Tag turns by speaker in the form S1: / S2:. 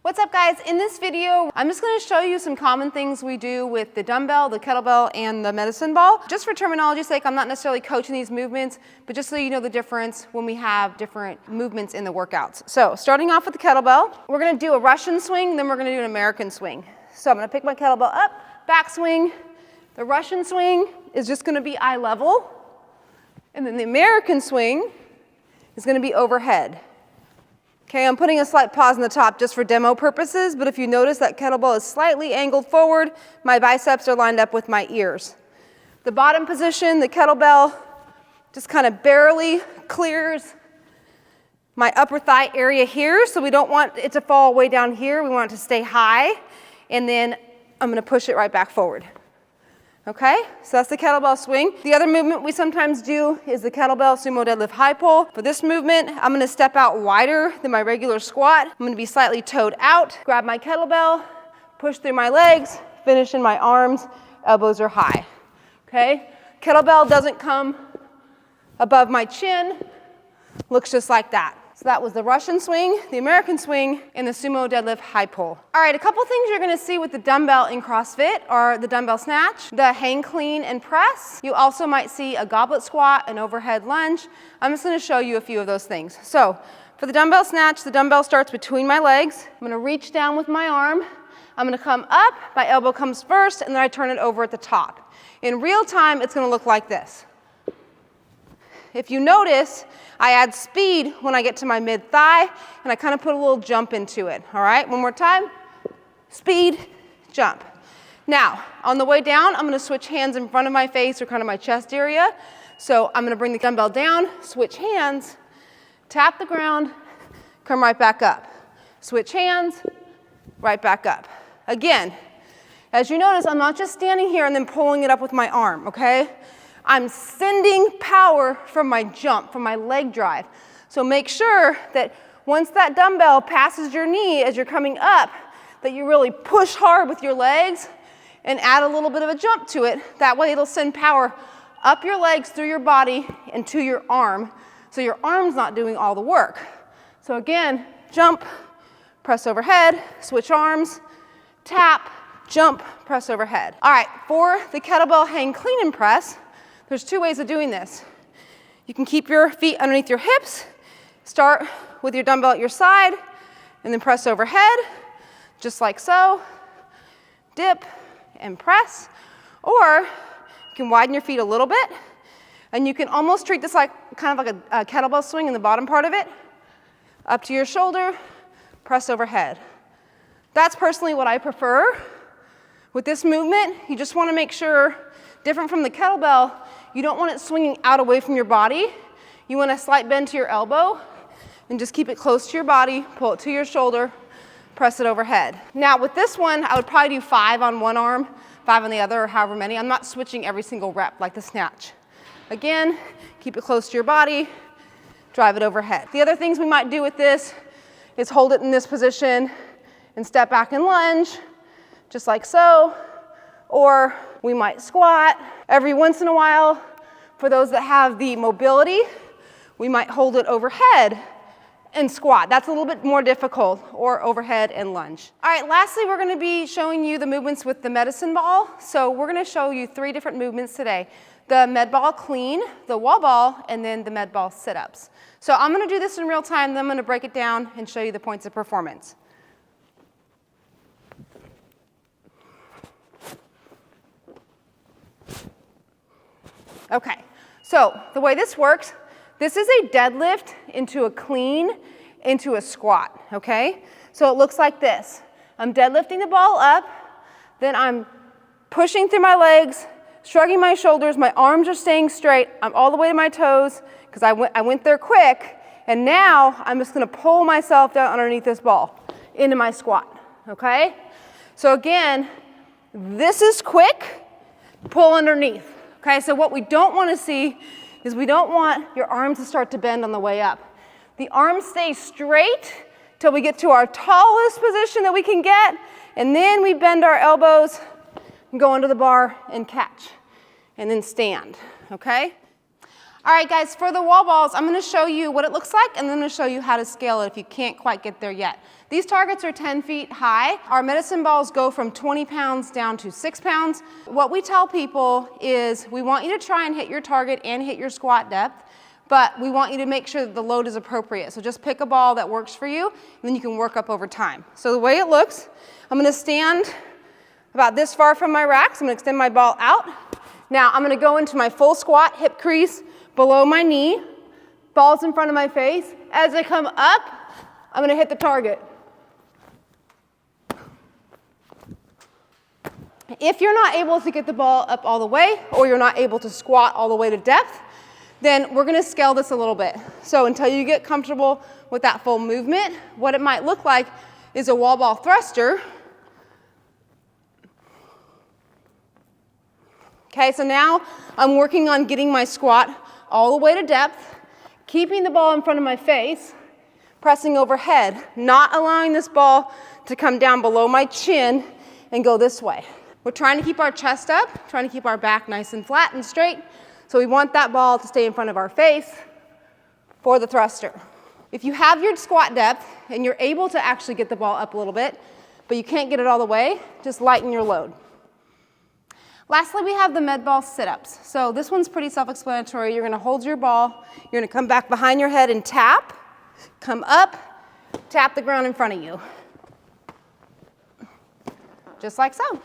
S1: What's up, guys? In this video, I'm just going to show you some common things we do with the dumbbell, the kettlebell, and the medicine ball. Just for terminology's sake, I'm not necessarily coaching these movements, but just so you know the difference when we have different movements in the workouts. So starting off with the kettlebell, we're going to do a Russian swing, then we're going to do an American swing. So I'm going to pick my kettlebell up, back swing. The Russian swing is just going to be eye level, and then the American swing is going to be overhead. Okay, I'm putting a slight pause on the top just for demo purposes, but if you notice that kettlebell is slightly angled forward, my biceps are lined up with my ears. The bottom position, the kettlebell just kind of barely clears my upper thigh area here, so we don't want it to fall way down here. We want it to stay high, and then I'm going to push it right back forward. Okay, so that's the kettlebell swing. The other movement we sometimes do is the kettlebell sumo deadlift high pull. For this movement, I'm gonna step out wider than my regular squat. I'm gonna be slightly toed out, grab my kettlebell, push through my legs, finish in my arms, elbows are high. Okay, kettlebell doesn't come above my chin, looks just like that. So that was the Russian swing, the American swing, and the sumo deadlift high pull. All right, a couple things you're gonna see with the dumbbell in CrossFit are the dumbbell snatch, the hang clean and press. You also might see a goblet squat, an overhead lunge. I'm just gonna show you a few of those things. So for the dumbbell snatch, the dumbbell starts between my legs. I'm gonna reach down with my arm. I'm gonna come up, my elbow comes first, and then I turn it over at the top. In real time, it's gonna look like this. If you notice, I add speed when I get to my mid-thigh, and I kind of put a little jump into it. All right, one more time. Speed, jump. Now, on the way down, I'm going to switch hands in front of my face or kind of my chest area. So I'm going to bring the dumbbell down, switch hands, tap the ground, come right back up. Switch hands, right back up. Again, as you notice, I'm not just standing here and then pulling it up with my arm, okay? I'm sending power from my jump, from my leg drive. So make sure that once that dumbbell passes your knee as you're coming up, that you really push hard with your legs and add a little bit of a jump to it. That way it'll send power up your legs, through your body, and to your arm, so your arm's not doing all the work. So again, jump, press overhead, switch arms, tap, jump, press overhead. All right, for the kettlebell hang clean and press, there's two ways of doing this. You can keep your feet underneath your hips, start with your dumbbell at your side, and then press overhead, just like so. Dip and press. Or you can widen your feet a little bit, and you can almost treat this like kind of like a kettlebell swing in the bottom part of it. Up to your shoulder, press overhead. That's personally what I prefer. With this movement, you just want to make sure, different from the kettlebell, you don't want it swinging out away from your body. You want a slight bend to your elbow, and just keep it close to your body, pull it to your shoulder, press it overhead. Now with this one, I would probably do 5 on one arm, 5 on the other, or however many. I'm not switching every single rep like the snatch. Again, keep it close to your body, drive it overhead. The other things we might do with this is hold it in this position and step back and lunge, just like so. Or we might squat. Every once in a while, for those that have the mobility, we might hold it overhead and squat. That's a little bit more difficult, or overhead and lunge. All right, lastly, we're gonna be showing you the movements with the medicine ball. So we're gonna show you 3 different movements today. The med ball clean, the wall ball, and then the med ball sit-ups. So I'm gonna do this in real time, then I'm gonna break it down and show you the points of performance. Okay, so the way this works, this is a deadlift into a clean, into a squat, okay? So it looks like this. I'm deadlifting the ball up, then I'm pushing through my legs, shrugging my shoulders, my arms are staying straight, I'm all the way to my toes, because I went there quick, and now I'm just gonna pull myself down underneath this ball into my squat, okay? So again, this is quick, pull underneath. Okay, so what we don't want to see is we don't want your arms to start to bend on the way up. The arms stay straight till we get to our tallest position that we can get, and then we bend our elbows and go under the bar and catch, and then stand, okay? All right, guys, for the wall balls, I'm gonna show you what it looks like, and then I'm gonna show you how to scale it if you can't quite get there yet. These targets are 10 feet high. Our medicine balls go from 20 pounds down to 6 pounds. What we tell people is we want you to try and hit your target and hit your squat depth, but we want you to make sure that the load is appropriate. So just pick a ball that works for you, and then you can work up over time. So the way it looks, I'm gonna stand about this far from my racks. I'm gonna extend my ball out. Now I'm gonna go into my full squat, hip crease below my knee, balls in front of my face. As I come up, I'm gonna hit the target. If you're not able to get the ball up all the way, or you're not able to squat all the way to depth, then we're gonna scale this a little bit. So until you get comfortable with that full movement, what it might look like is a wall ball thruster. Okay, so now I'm working on getting my squat all the way to depth, keeping the ball in front of my face, pressing overhead, not allowing this ball to come down below my chin and go this way. We're trying to keep our chest up, trying to keep our back nice and flat and straight, so we want that ball to stay in front of our face for the thruster. If you have your squat depth and you're able to actually get the ball up a little bit, but you can't get it all the way, just lighten your load. Lastly, we have the med ball sit-ups. So this one's pretty self-explanatory. You're gonna hold your ball, you're gonna come back behind your head and tap, come up, tap the ground in front of you. Just like so.